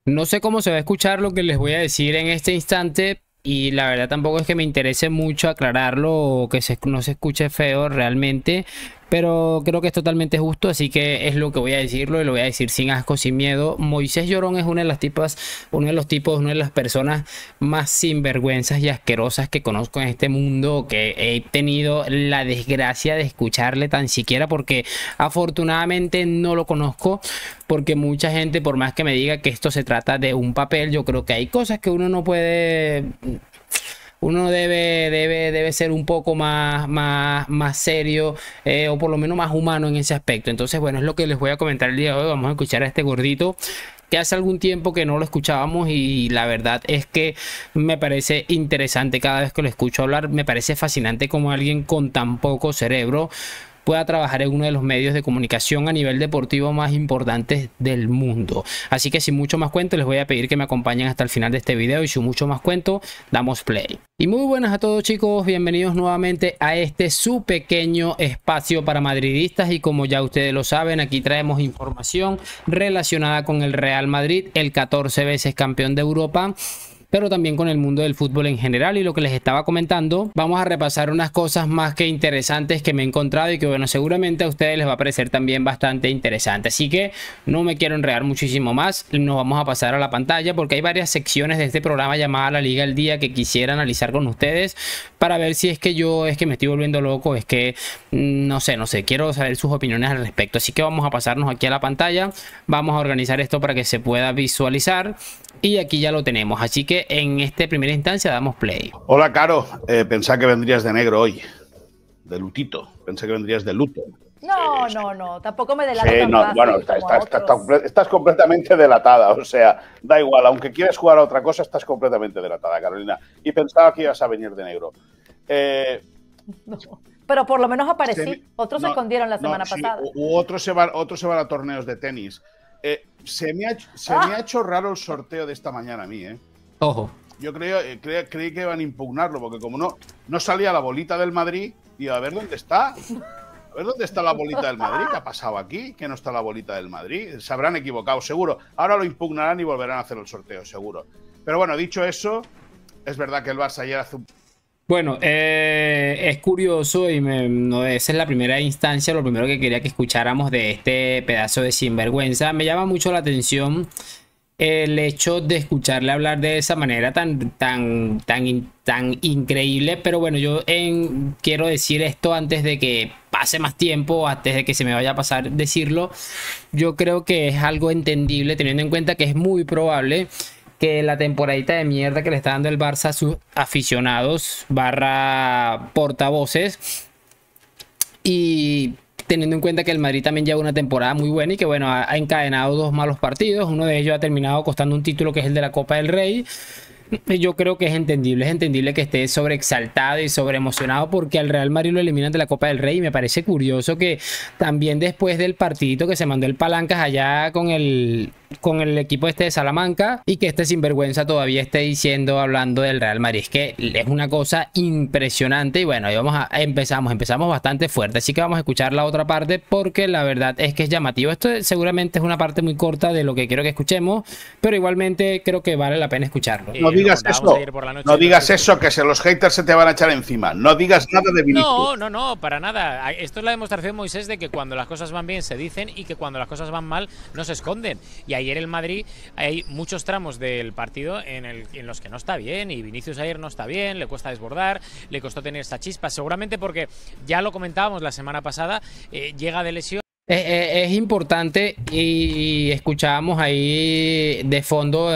No sé cómo se va a escuchar lo que les voy a decir en este instante y la verdad tampoco es que me interese mucho aclararlo o que no se escuche feo realmente, pero creo que es totalmente justo, así que es lo que voy a decirlo y lo voy a decir sin asco, sin miedo. Moisés Llorón es una de las personas más sinvergüenzas y asquerosas que conozco en este mundo, que he tenido la desgracia de escucharle tan siquiera, porque afortunadamente no lo conozco, porque mucha gente, por más que me diga que esto se trata de un papel, yo creo que hay cosas que uno no puede, uno debe ser un poco más serio, o por lo menos más humano en ese aspecto. Entonces, bueno, es lo que les voy a comentar el día de hoy. Vamos a escuchar a este gordito que hace algún tiempo que no lo escuchábamos y la verdad es que me parece interesante cada vez que lo escucho hablar. Me parece fascinante como alguien con tan poco cerebro pueda trabajar en uno de los medios de comunicación a nivel deportivo más importantes del mundo. Así que sin mucho más cuento, les voy a pedir que me acompañen hasta el final de este video y sin mucho más cuento, damos play. Y muy buenas a todos, chicos, bienvenidos nuevamente a este su pequeño espacio para madridistas, y como ya ustedes lo saben, aquí traemos información relacionada con el Real Madrid, el 14 veces campeón de Europa, pero también con el mundo del fútbol en general. Y lo que les estaba comentando, vamos a repasar unas cosas más que interesantes que me he encontrado y que, bueno, seguramente a ustedes les va a parecer también bastante interesante. Así que no me quiero enredar muchísimo más, nos vamos a pasar a la pantalla porque hay varias secciones de este programa llamada La Liga al Día que quisiera analizar con ustedes para ver si es que me estoy volviendo loco, es que no sé, quiero saber sus opiniones al respecto. Así que vamos a pasarnos aquí a la pantalla, vamos a organizar esto para que se pueda visualizar. Y aquí ya lo tenemos, así que en esta primera instancia damos play. Hola, Caro. Pensaba que vendrías de negro hoy, de lutito. Pensé que vendrías de luto. No, tampoco me delato tan no, fácil bueno, estás completamente delatada, o sea, da igual, aunque quieras jugar a otra cosa, estás completamente delatada, Carolina. Y pensaba que ibas a venir de negro. No, pero por lo menos aparecí. Otros se escondieron la semana pasada. Otros se van a torneos de tenis. Se me ha hecho raro el sorteo de esta mañana a mí, ¿eh? Ojo. Yo creí que iban a impugnarlo, porque como no salía la bolita del Madrid, digo, a ver dónde está. A ver dónde está la bolita del Madrid. ¿Qué ha pasado aquí? Que no está la bolita del Madrid. Se habrán equivocado, seguro. Ahora lo impugnarán y volverán a hacer el sorteo, seguro. Pero bueno, dicho eso, es verdad que el Barça ayer hace un... Bueno, es curioso y esa es la primera instancia, lo primero que quería que escucháramos de este pedazo de sinvergüenza. Me llama mucho la atención el hecho de escucharle hablar de esa manera tan increíble. Pero bueno, yo quiero decir esto antes de que pase más tiempo, antes de que se me vaya a pasar decirlo. Yo creo que es algo entendible, teniendo en cuenta que es muy probable que la temporadita de mierda que le está dando el Barça a sus aficionados / portavoces, y teniendo en cuenta que el Madrid también lleva una temporada muy buena y que, bueno, ha encadenado 2 malos partidos, uno de ellos ha terminado costando un título que es el de la Copa del Rey. Yo creo que es entendible que esté sobreexaltado y sobreemocionado porque al Real Madrid lo eliminan de la Copa del Rey. Y me parece curioso que también después del partidito que se mandó el Palancas allá con el equipo este de Salamanca, y que este sinvergüenza todavía esté hablando del Real Madrid, es que es una cosa impresionante. Y bueno, ahí empezamos bastante fuerte, así que vamos a escuchar la otra parte porque la verdad es que es llamativo. Esto seguramente es una parte muy corta de lo que quiero que escuchemos, pero igualmente creo que vale la pena escucharlo. No digas eso, no digas eso, que los haters se te van a echar encima. No digas nada de Vinicius. No, para nada. Esto es la demostración, Moisés, de que cuando las cosas van bien se dicen y que cuando las cosas van mal no se esconden. Y ayer el Madrid, hay muchos tramos del partido en los que no está bien, y Vinicius ayer no está bien, le cuesta desbordar, le costó tener esta chispa, seguramente porque, ya lo comentábamos la semana pasada, llega de lesión. Es importante, y escuchábamos ahí de fondo,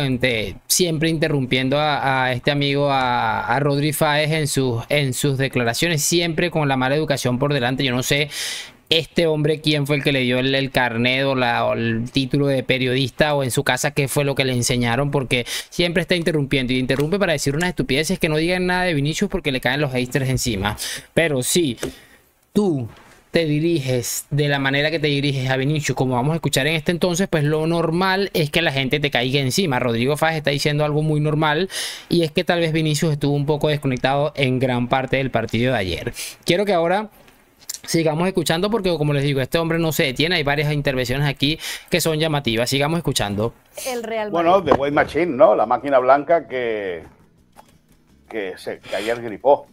siempre interrumpiendo a este amigo, a Rodri Fáez en sus declaraciones, siempre con la mala educación por delante. Yo no sé este hombre quién fue el que le dio el carnet o el título de periodista, o en su casa qué fue lo que le enseñaron, porque siempre está interrumpiendo y interrumpe para decir unas estupideces, que no digan nada de Vinicius porque le caen los haters encima. Pero sí, tú te diriges de la manera que te diriges a Vinicius, como vamos a escuchar en este entonces, pues lo normal es que la gente te caiga encima. Rodrigo Fáez está diciendo algo muy normal, y es que tal vez Vinicius estuvo un poco desconectado en gran parte del partido de ayer. Quiero que ahora Sigamos escuchando porque, como les digo, este hombre no se detiene. Hay varias intervenciones aquí que son llamativas. Sigamos escuchando. El Real Madrid. Bueno, The White Machine, ¿no? La máquina blanca que ayer gripó.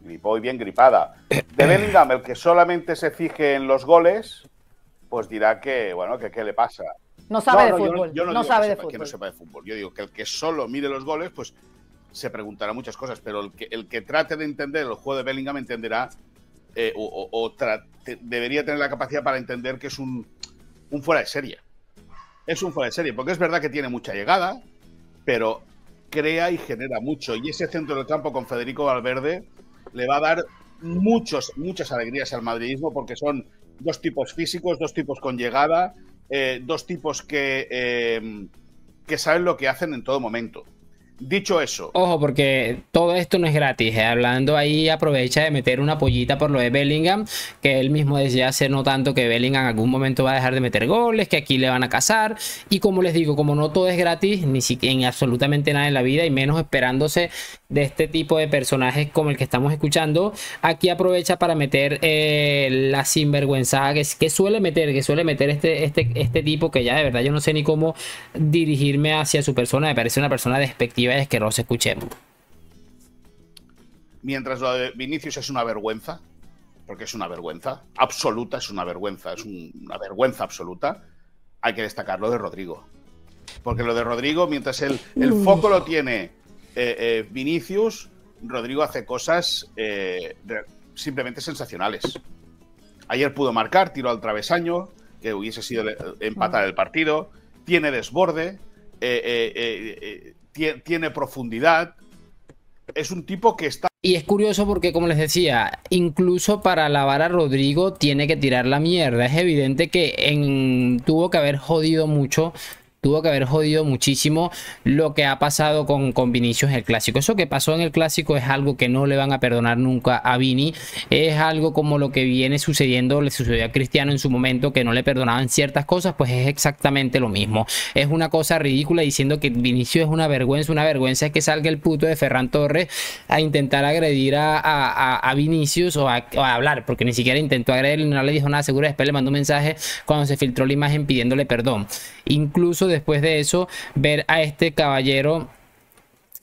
Gripó y bien gripada. De Bellingham, el que solamente se fije en los goles, pues dirá que, bueno, que qué le pasa. No sabe de fútbol. Yo no no digo sabe que de sepa, fútbol. que no sepa de fútbol. Yo digo que el que solo mire los goles, pues se preguntará muchas cosas. Pero el que trate de entender el juego de Bellingham entenderá debería tener la capacidad para entender que es un fuera de serie. Es un fuera de serie, porque es verdad que tiene mucha llegada, pero crea y genera mucho. Y ese centro del campo con Federico Valverde le va a dar muchas alegrías al madridismo, porque son dos tipos físicos, dos tipos con llegada, dos tipos que saben lo que hacen en todo momento. Dicho eso, Ojo, porque todo esto no es gratis, ¿eh? Hablando ahí, aprovecha de meter una pollita por lo de Bellingham, que él mismo decía hace no tanto que Bellingham en algún momento va a dejar de meter goles, que aquí le van a cazar. Y como les digo, como no todo es gratis, ni siquiera en absolutamente nada en la vida, y menos esperándose de este tipo de personajes como el que estamos escuchando, aquí aprovecha para meter la sinvergüenza que suele meter este tipo, que ya de verdad yo no sé ni cómo dirigirme hacia su persona. Me parece una persona despectiva y asquerosa. Escuchemos. Mientras lo de Vinicius es una vergüenza, porque es una vergüenza absoluta, es una vergüenza absoluta, hay que destacar lo de Rodrigo. Porque lo de Rodrigo, mientras el foco lo tiene Vinicius, Rodrigo hace cosas simplemente sensacionales. Ayer pudo marcar, tiro al travesaño, que hubiese sido empatar el partido, tiene desborde, tiene profundidad. Es un tipo que está... Y es curioso porque, como les decía, incluso para alabar a Rodrigo tiene que tirar la mierda. Es evidente que tuvo que haber jodido mucho. Tuvo que haber jodido muchísimo lo que ha pasado con Vinicius en el Clásico. Eso que pasó en el Clásico es algo que no le van a perdonar nunca a Vini. Es algo como lo que viene sucediendo, le sucedió a Cristiano en su momento, que no le perdonaban ciertas cosas, pues es exactamente lo mismo. Es una cosa ridícula diciendo que Vinicius es una vergüenza. Una vergüenza es que salga el puto de Ferran Torres a intentar agredir a Vinicius o a hablar, porque ni siquiera intentó agredirle, no le dijo nada seguro. Después le mandó un mensaje cuando se filtró la imagen pidiéndole perdón. Incluso después de eso, ver a este caballero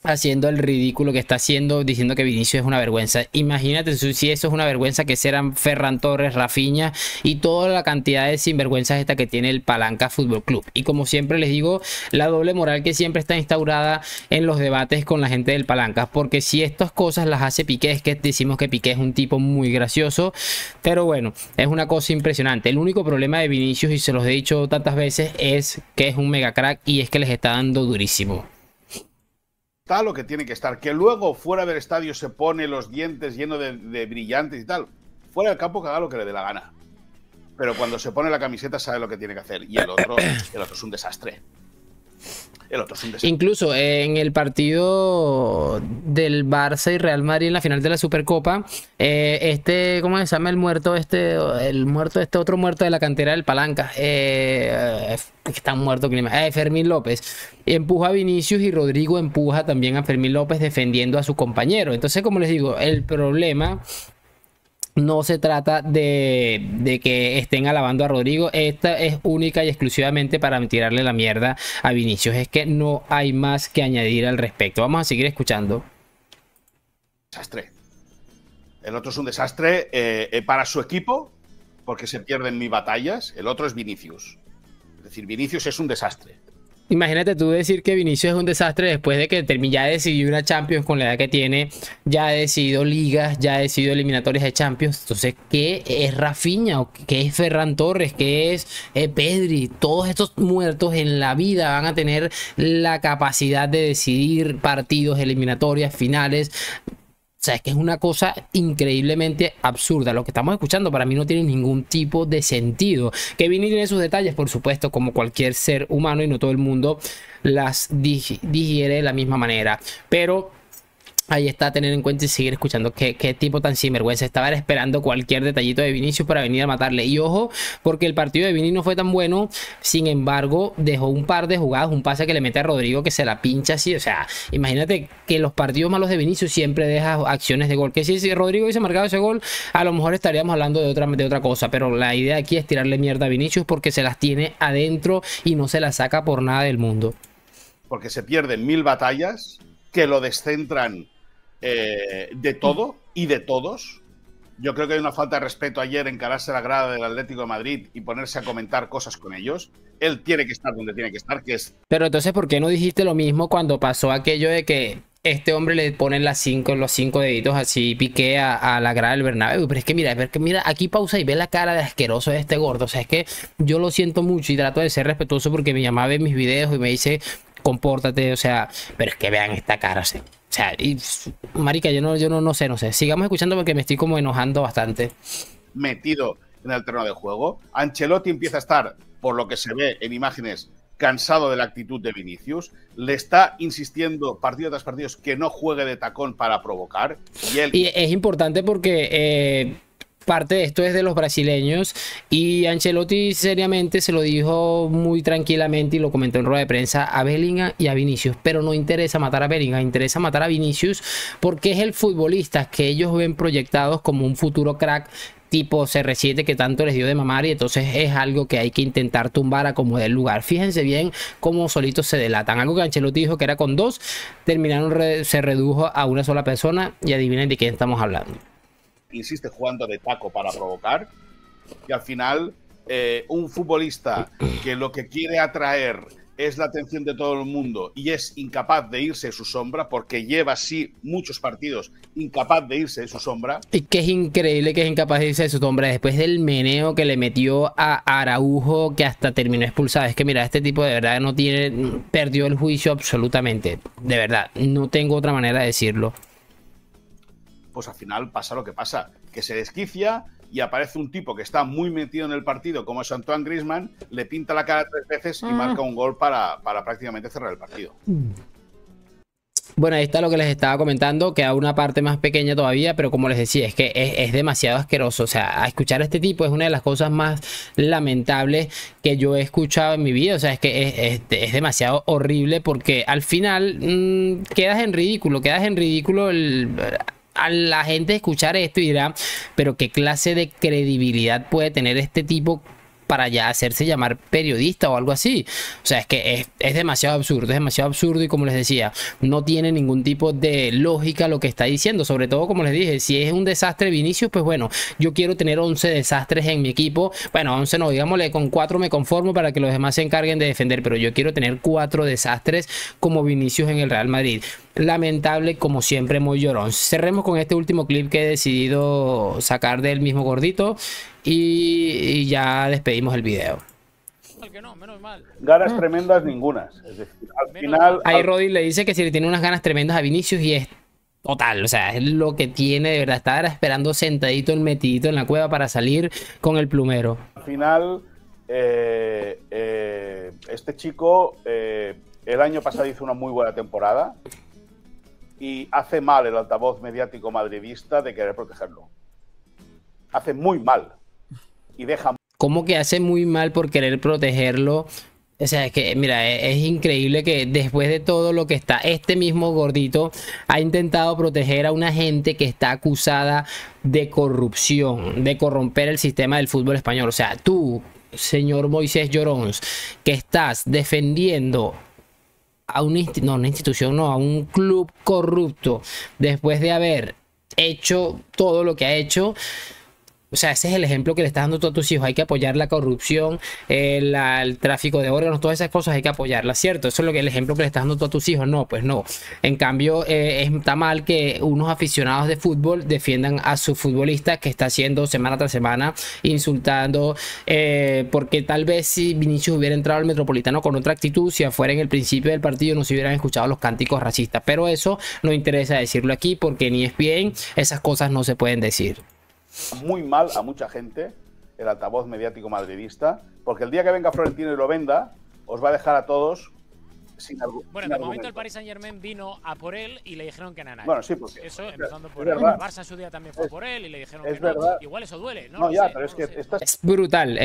haciendo el ridículo que está haciendo, diciendo que Vinicius es una vergüenza. Imagínate si eso es una vergüenza, que serán Ferran Torres, Rafinha y toda la cantidad de sinvergüenzas esta que tiene el Palanca Fútbol Club. Y como siempre les digo, la doble moral que siempre está instaurada en los debates con la gente del Palanca, porque si estas cosas las hace Piqué, es que decimos que Piqué es un tipo muy gracioso, pero bueno, es una cosa impresionante. El único problema de Vinicius, y se los he dicho tantas veces, es que es un mega crack y es que les está dando durísimo. Está lo que tiene que estar. Que luego fuera del estadio se pone los dientes llenos de brillantes y tal. Fuera del campo que haga lo que le dé la gana. Pero cuando se pone la camiseta sabe lo que tiene que hacer. Y el otro es un desastre. El otro es un desastre. Incluso en el partido del Barça y Real Madrid en la final de la Supercopa, ¿cómo se llama el muerto? Otro muerto de la cantera del Palanca. Está muerto, Fermín López. Empuja a Vinicius y Rodrigo empuja también a Fermín López defendiendo a su compañero. Entonces, como les digo, el problema no se trata de que estén alabando a Rodrigo. Esta es única y exclusivamente para tirarle la mierda a Vinicius. Es que no hay más que añadir al respecto. Vamos a seguir escuchando. Desastre. El otro es un desastre para su equipo, porque se pierden mis batallas. El otro es Vinicius. Es decir, Vinicius es un desastre. Imagínate tú decir que Vinicius es un desastre después de que ya decidió una Champions con la edad que tiene, ya ha decidido ligas, ya ha decidido eliminatorias de Champions. Entonces, ¿qué es Rafinha? ¿O qué es Ferran Torres? ¿Qué es Pedri? Todos estos muertos en la vida van a tener la capacidad de decidir partidos, eliminatorias, finales. O sea, es que es una cosa increíblemente absurda. Lo que estamos escuchando para mí no tiene ningún tipo de sentido. Que Vini tiene sus detalles, por supuesto, como cualquier ser humano, y no todo el mundo las digiere de la misma manera. Pero Ahí está, a tener en cuenta y seguir escuchando. Qué tipo tan sinvergüenza. Estaba esperando cualquier detallito de Vinicius para venir a matarle. Y ojo, porque el partido de Vini no fue tan bueno. Sin embargo, dejó un par de jugadas, un pase que le mete a Rodrigo que se la pincha así. O sea, imagínate que los partidos malos de Vinicius siempre deja acciones de gol. Que si Rodrigo hubiese marcado ese gol, a lo mejor estaríamos hablando de otra cosa. Pero la idea aquí es tirarle mierda a Vinicius porque se las tiene adentro y no se las saca por nada del mundo. Porque se pierden 1000 batallas que lo descentran de todo y de todos. Yo creo que hay una falta de respeto ayer encararse la grada del Atlético de Madrid y ponerse a comentar cosas con ellos. Él tiene que estar donde tiene que estar, que es... Pero entonces, ¿por qué no dijiste lo mismo cuando pasó aquello de que este hombre le ponen los 5 deditos así, Piqué a la grada del Bernabéu? Pero es que mira, aquí pausa y ve la cara de asqueroso de este gordo. O sea, es que yo lo siento mucho y trato de ser respetuoso porque mi mamá ve mis videos y me dice, compórtate, o sea, pero es que vean esta cara, o sea, y, marica, yo no sé. Sigamos escuchando porque me estoy como enojando bastante. Metido en el terreno de juego. Ancelotti empieza a estar, por lo que se ve en imágenes, cansado de la actitud de Vinicius. Le está insistiendo partido tras partido que no juegue de tacón para provocar. Y es importante porque parte de esto es de los brasileños y Ancelotti seriamente se lo dijo muy tranquilamente y lo comentó en rueda de prensa a Bellingham y a Vinicius, pero no interesa matar a Bellingham, interesa matar a Vinicius porque es el futbolista que ellos ven proyectados como un futuro crack tipo CR7 que tanto les dio de mamar y entonces es algo que hay que intentar tumbar a como del lugar. Fíjense bien cómo solitos se delatan. Algo que Ancelotti dijo que era con 2, se redujo a una sola persona y adivinen de quién estamos hablando. Insiste jugando de taco para provocar y al final un futbolista que lo que quiere atraer es la atención de todo el mundo y es incapaz de irse de su sombra porque lleva así muchos partidos incapaz de irse de su sombra. Y que es increíble que es incapaz de irse de su sombra después del meneo que le metió a Araujo que hasta terminó expulsado. Es que mira, este tipo de verdad perdió el juicio absolutamente. De verdad, no tengo otra manera de decirlo. Pues al final pasa lo que pasa, que se desquicia y aparece un tipo que está muy metido en el partido, como es Antoine Griezmann, le pinta la cara 3 veces y marca un gol para prácticamente cerrar el partido. Bueno, ahí está lo que les estaba comentando, queda una parte más pequeña todavía, pero como les decía, es que es demasiado asqueroso. O sea, a escuchar a este tipo es una de las cosas más lamentables que yo he escuchado en mi vida. O sea, es que es demasiado horrible porque al final quedas en ridículo a la gente escuchar esto y dirá, pero qué clase de credibilidad puede tener este tipo para ya hacerse llamar periodista o algo así. O sea, es que es demasiado absurdo y como les decía, no tiene ningún tipo de lógica lo que está diciendo, sobre todo como les dije, si es un desastre Vinicius, pues bueno, yo quiero tener 11 desastres en mi equipo, bueno, 11 no, digámosle con 4 me conformo para que los demás se encarguen de defender, pero yo quiero tener 4 desastres como Vinicius en el Real Madrid. Lamentable, como siempre, muy llorón. Cerremos con este último clip que he decidido sacar del mismo gordito y ya despedimos el video. Menos mal. Ganas tremendas ningunas. Es decir, al final... Ahí Rodri le dice que si le tiene unas ganas tremendas a Vinicius y es total, o sea, es lo que tiene de verdad. Estaba esperando sentadito, metidito en la cueva para salir con el plumero. Al final, este chico el año pasado hizo una muy buena temporada. Y hace mal el altavoz mediático madridista de querer protegerlo. Hace muy mal. Y deja... ¿Cómo que hace muy mal por querer protegerlo? O sea, es que, mira, es increíble que después de todo lo que está, este mismo gordito ha intentado proteger a una gente que está acusada de corrupción, de corromper el sistema del fútbol español. O sea, tú, señor Moisés Llorons, que estás defendiendo a una institución, no, a un club corrupto después de haber hecho todo lo que ha hecho. O sea, ese es el ejemplo que le estás dando tú a tus hijos. Hay que apoyar la corrupción, el tráfico de órganos, todas esas cosas hay que apoyarlas, ¿cierto? Eso es lo que el ejemplo que le estás dando tú a tus hijos. No, pues no. En cambio, está mal que unos aficionados de fútbol defiendan a su futbolista que está haciendo semana tras semana, insultando, porque tal vez si Vinicius hubiera entrado al Metropolitano con otra actitud, si afuera en el principio del partido no se hubieran escuchado los cánticos racistas. Pero eso no interesa decirlo aquí porque en ESPN esas cosas no se pueden decir. Muy mal a mucha gente el altavoz mediático madridista, porque el día que venga Florentino y lo venda, os va a dejar a todos Bueno, de momento el Paris Saint-Germain vino a por él y le dijeron que nada. Bueno, sí, porque eso empezando por el Barça en su día también fue por él y le dijeron que no. Igual eso duele, ¿no? No, ya, pero es que es brutal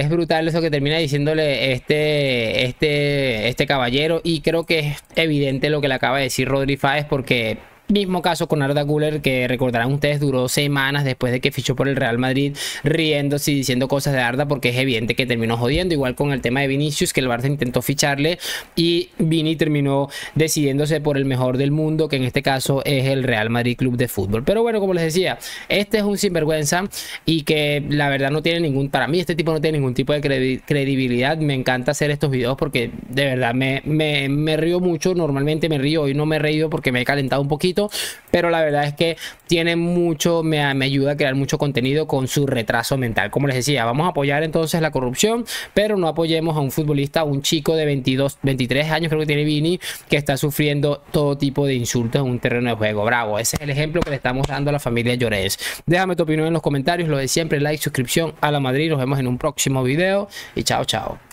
eso que termina diciéndole este caballero, y creo que es evidente lo que le acaba de decir Rodri Fáez, porque mismo caso con Arda Güler, que recordarán ustedes duró semanas después de que fichó por el Real Madrid riéndose y diciendo cosas de Arda, porque es evidente que terminó jodiendo. Igual con el tema de Vinicius, que el Barça intentó ficharle y Vini terminó decidiéndose por el mejor del mundo, que en este caso es el Real Madrid Club de Fútbol. Pero bueno, como les decía, este es un sinvergüenza y que la verdad no tiene para mí este tipo no tiene ningún tipo de credibilidad. Me encanta hacer estos videos porque de verdad me río mucho. Normalmente me río, hoy no me he reído porque me he calentado un poquito, pero la verdad es que tiene mucho, me ayuda a crear mucho contenido con su retraso mental. Como les decía, vamos a apoyar entonces la corrupción, pero no apoyemos a un futbolista, a un chico de 23 años, creo que tiene Vini, que está sufriendo todo tipo de insultos en un terreno de juego. Bravo, ese es el ejemplo que le estamos dando a la familia Llorens. Déjame tu opinión en los comentarios, lo de siempre, like, suscripción a la Madrid. Nos vemos en un próximo video y chao, chao.